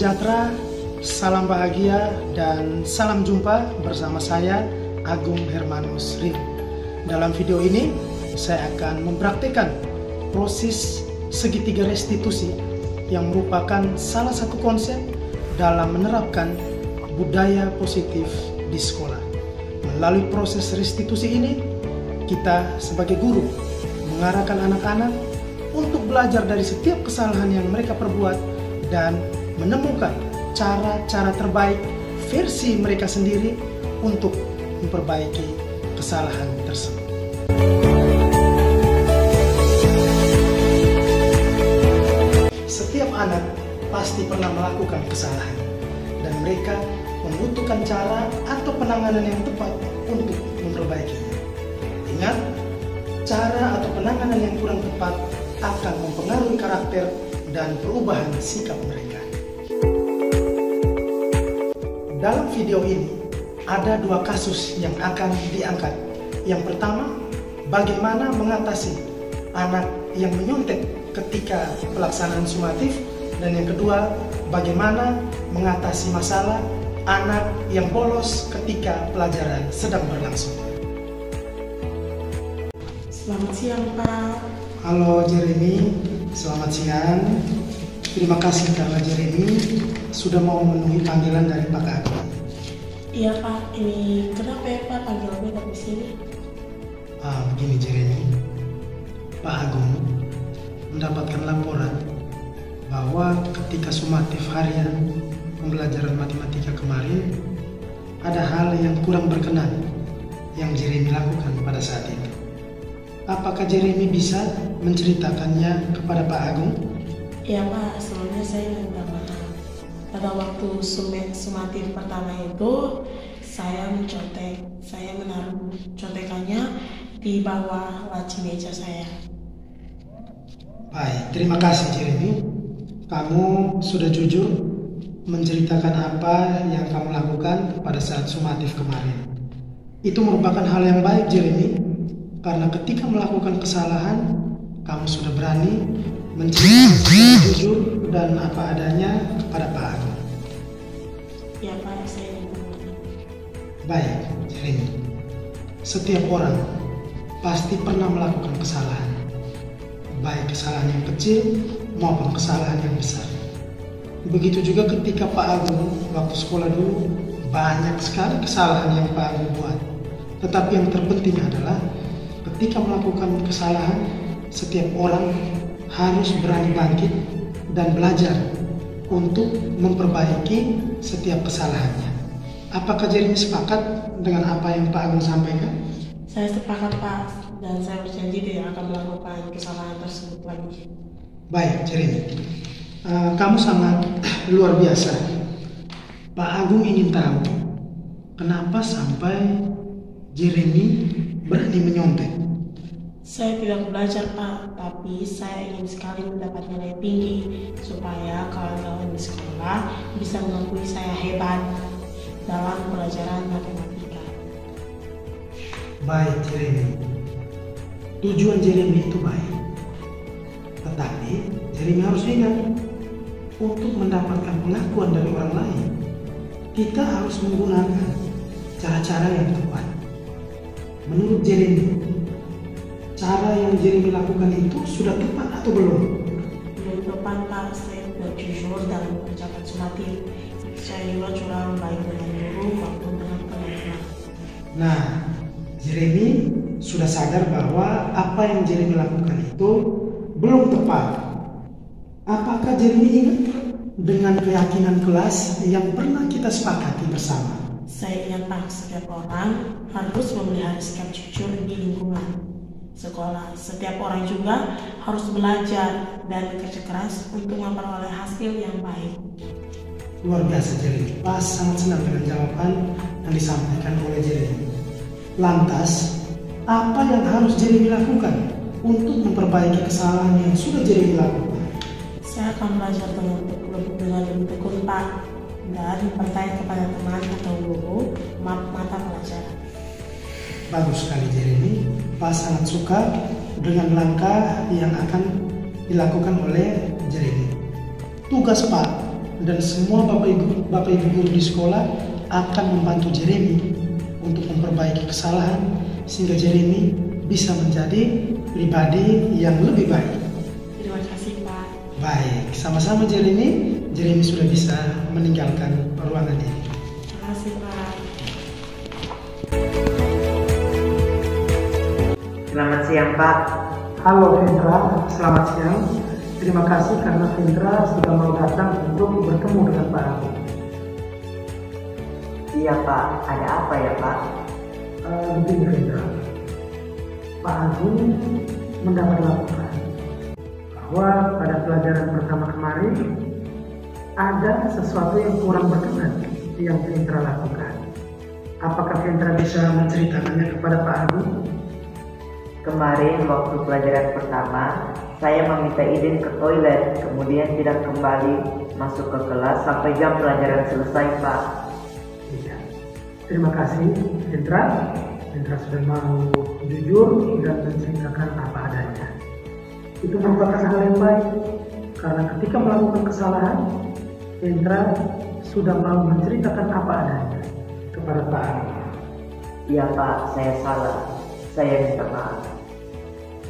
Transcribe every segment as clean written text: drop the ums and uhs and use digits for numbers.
sejahtera, salam bahagia, dan salam jumpa bersama saya Agung Hermanus Rim. Dalam video ini, saya akan mempraktikkan proses segitiga restitusi yang merupakan salah satu konsep dalam menerapkan budaya positif di sekolah. Melalui proses restitusi ini, kita sebagai guru mengarahkan anak-anak untuk belajar dari setiap kesalahan yang mereka perbuat dan menemukan cara-cara terbaik versi mereka sendiri untuk memperbaiki kesalahan tersebut. Setiap anak pasti pernah melakukan kesalahan dan mereka membutuhkan cara atau penanganan yang tepat untuk memperbaikinya. Ingat, cara atau penanganan yang kurang tepat akan mempengaruhi karakter dan perubahan sikap mereka. Dalam video ini, ada dua kasus yang akan diangkat. Yang pertama, bagaimana mengatasi anak yang menyontek ketika pelaksanaan sumatif. Dan yang kedua, bagaimana mengatasi masalah anak yang bolos ketika pelajaran sedang berlangsung. Selamat siang, Pak. Halo Jeremy, selamat siang. Terima kasih karena Jeremy sudah mau memenuhi panggilan dari Pak Agung. Iya, Pak. Ini kenapa ya, Pak, panggil beta di sini? Begini Jeremy, Pak Agung mendapatkan laporan bahwa ketika sumatif harian pembelajaran matematika kemarin ada hal yang kurang berkenan yang Jeremy lakukan pada saat itu. Apakah Jeremy bisa menceritakannya kepada Pak Agung? Iya, Pak. Sebelumnya saya minta maaf. Pada waktu sumatif pertama itu, saya mencontek. Saya menaruh contekannya di bawah laci meja saya. Baik, terima kasih Jeremy. Kamu sudah jujur menceritakan apa yang kamu lakukan pada saat sumatif kemarin. Itu merupakan hal yang baik Jeremy, karena ketika melakukan kesalahan, kamu sudah berani menceritakan jujur dan apa adanya kepada Pak Agung. Ya, Pak, saya minta maaf. Baik, Jeremy. Setiap orang pasti pernah melakukan kesalahan, baik kesalahan yang kecil maupun kesalahan yang besar. Begitu juga ketika Pak Agung waktu sekolah dulu, banyak sekali kesalahan yang Pak Agung buat. Tetapi yang terpenting adalah ketika melakukan kesalahan, setiap orang harus berani bangkit dan belajar untuk memperbaiki setiap kesalahannya. Apakah Jeremy sepakat dengan apa yang Pak Agung sampaikan? Saya sepakat, Pak, dan saya berjanji tidak akan melakukan kesalahan tersebut lagi. Baik, Jeremy. Kamu sangat luar biasa. Pak Agung ingin tahu kenapa sampai Jeremy berani menyontek. Saya tidak belajar, Pak, tapi saya ingin sekali mendapat nilai tinggi supaya kawan-kawan di sekolah bisa mengakui saya hebat dalam pelajaran matematika. Baik, Jeremy. Tujuan Jeremy itu baik. Tetapi Jeremy harus ingat, untuk mendapatkan pengakuan dari orang lain, kita harus menggunakan cara-cara yang tepat. Menurut Jeremy, cara yang Jeremy lakukan itu sudah tepat atau belum? Belum tepat, Pak. Saya tidak jujur dalam mengerjakan sumatif. Saya juga curang baik dengan guru maupun dengan teman-teman. Nah, Jeremy sudah sadar bahwa apa yang Jeremy lakukan itu belum tepat. Apakah Jeremy ingat dengan keyakinan kelas yang pernah kita sepakati bersama? Saya ingat, Pak, setiap orang harus memelihara sikap jujur di lingkungan sekolah. Setiap orang juga harus belajar dan bekerja keras untuk memperoleh hasil yang baik. Luar biasa Jeremy. Pas sangat senang dengan jawaban yang disampaikan oleh Jeremy. Lantas, apa yang harus Jeremy lakukan untuk memperbaiki kesalahan yang sudah Jeremy lakukan? Saya akan belajar dengan lebih tekun, Pak, dan percaya kepada teman atau guru mata pelajaran. Bagus sekali Jeremy. Pak sangat suka dengan langkah yang akan dilakukan oleh Jeremy. Tugas Pak dan semua Bapak Ibu guru di sekolah akan membantu Jeremy untuk memperbaiki kesalahan sehingga Jeremy bisa menjadi pribadi yang lebih baik. Terima kasih, Pak. Baik, sama-sama Jeremy. Jeremy sudah bisa meninggalkan ruangan ini. Terima kasih, Pak. Selamat siang, Pak. Halo Vendra, selamat siang. Terima kasih karena Vendra sudah mau datang untuk bertemu dengan Pak Agung. Iya, Pak. Ada apa ya, Pak? Begini Vendra, Pak Agung mendapat laporan bahwa pada pelajaran pertama kemarin ada sesuatu yang kurang berkenan yang Vendra lakukan. Apakah Vendra bisa menceritakannya kepada Pak Agung? Kemarin waktu pelajaran pertama, saya meminta izin ke toilet, kemudian tidak kembali masuk ke kelas sampai jam pelajaran selesai, Pak. Iya. Terima kasih Vendra. Vendra sudah mau jujur dan menceritakan apa adanya. Itu merupakan hal yang baik karena ketika melakukan kesalahan, Vendra sudah mau menceritakan apa adanya kepada Pak Agung. Iya, Pak. Saya salah. Saya minta maaf.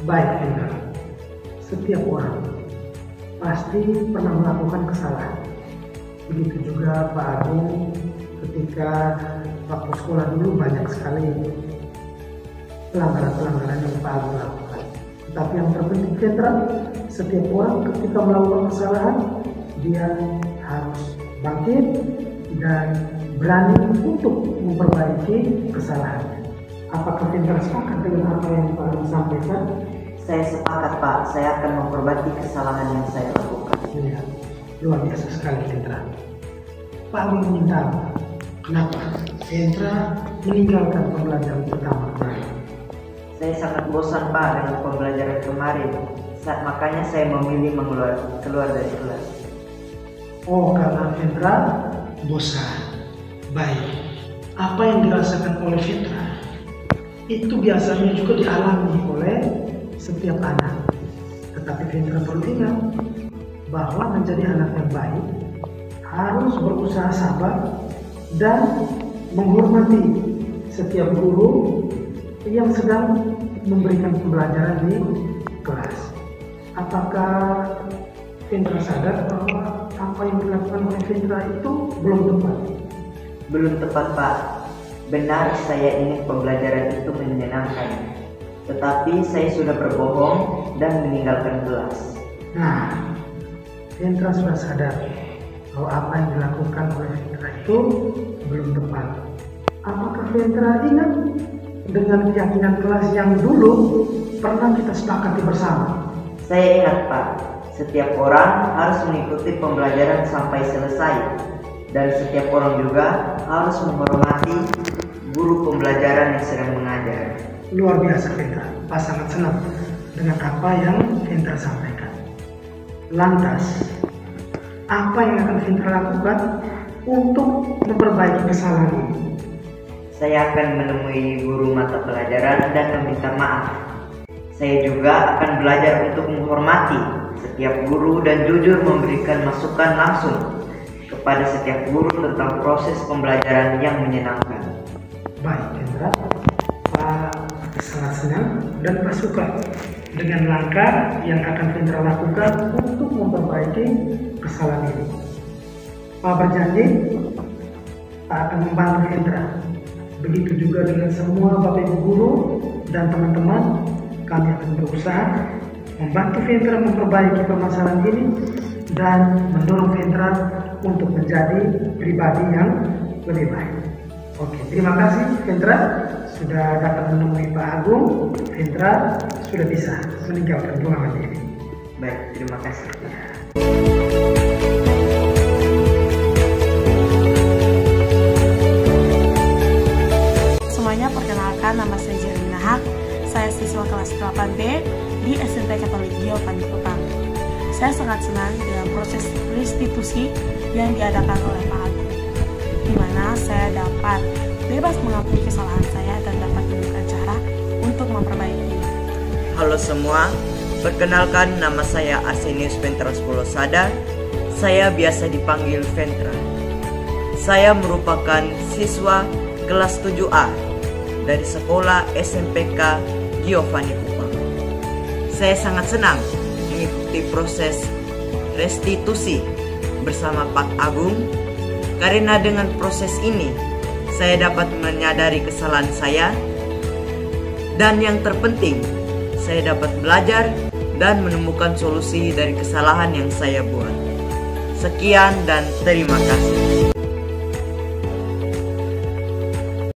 Baik Vendra, setiap orang pasti pernah melakukan kesalahan. Begitu juga Pak Agung ketika waktu sekolah dulu banyak sekali pelanggaran-pelanggaran yang Pak Agung lakukan. Tetapi yang terpenting Vendra, setiap orang ketika melakukan kesalahan, dia harus bangkit dan berani untuk memperbaiki kesalahannya. Apakah Vendra sepakat dengan apa yang Pak Agung sampaikan? Saya sepakat, Pak. Saya akan memperbaiki kesalahan yang saya lakukan. Ya, luar biasa sekali Vendra. Pak Agung meminta kenapa Vendra meninggalkan pembelajaran pertama kemarin? Saya sangat bosan, Pak, dengan pembelajaran kemarin. Makanya saya memilih keluar dari kelas. Oh, karena Vendra bosan. Baik, apa yang dirasakan oleh Vendra itu biasanya juga dialami oleh setiap anak. Tetapi Vendra perlu ingat bahwa menjadi anak yang baik harus berusaha sabar dan menghormati setiap guru yang sedang memberikan pembelajaran di kelas. Apakah Vendra sadar bahwa apa yang dilakukan oleh Vendra itu belum tepat? Belum tepat, Pak. Benar, saya ingin pembelajaran itu menyenangkan. Tetapi saya sudah berbohong dan meninggalkan kelas. Nah, Vendra sudah sadar bahwa apa yang dilakukan oleh Vendra itu belum tepat. Apakah Vendra ingat dengan keyakinan kelas yang dulu pernah kita sepakati bersama? Saya ingat, Pak. Setiap orang harus mengikuti pembelajaran sampai selesai. Dan setiap orang juga harus menghormati guru pembelajaran yang sedang mengajar. Luar biasa Vendra, Pak sangat senang dengan apa yang Vendra sampaikan. Lantas, apa yang akan Vendra lakukan untuk memperbaiki kesalahan ini? Saya akan menemui guru mata pelajaran dan meminta maaf. Saya juga akan belajar untuk menghormati setiap guru dan jujur memberikan masukan langsung kepada setiap guru tentang proses pembelajaran yang menyenangkan. Baik Vendra, Pak sangat senang dan Pak suka dengan langkah yang akan Vendra lakukan untuk memperbaiki kesalahan ini. Pak berjanji Pak akan membantu Vendra. Begitu juga dengan semua Bapak Ibu guru dan teman-teman, kami akan berusaha membantu Vendra memperbaiki permasalahan ini dan mendorong Vendra untuk menjadi pribadi yang lebih baik. Oke, terima kasih Vendra sudah datang menemui Pak Agung. Vendra sudah bisa meninggalkan ruangan ini. Baik, terima kasih. Semuanya, perkenalkan, nama saya Jeremy Nahak. Saya siswa kelas 8B di SMP Katolik Gio Paniputang. Saya sangat senang dengan proses restitusi yang diadakan oleh Pak Agung, di mana saya dapat bebas mengakui kesalahan saya dan dapat menemukan cara untuk memperbaiki. Halo semua, perkenalkan nama saya Arsenius Pentrospulo Sadar. Saya biasa dipanggil Ventra. Saya merupakan siswa kelas 7A dari sekolah SMPK Giovanni Kupang. Saya sangat senang mengikuti proses restitusi bersama Pak Agung, karena dengan proses ini saya dapat menyadari kesalahan saya, dan yang terpenting saya dapat belajar dan menemukan solusi dari kesalahan yang saya buat. Sekian dan terima kasih.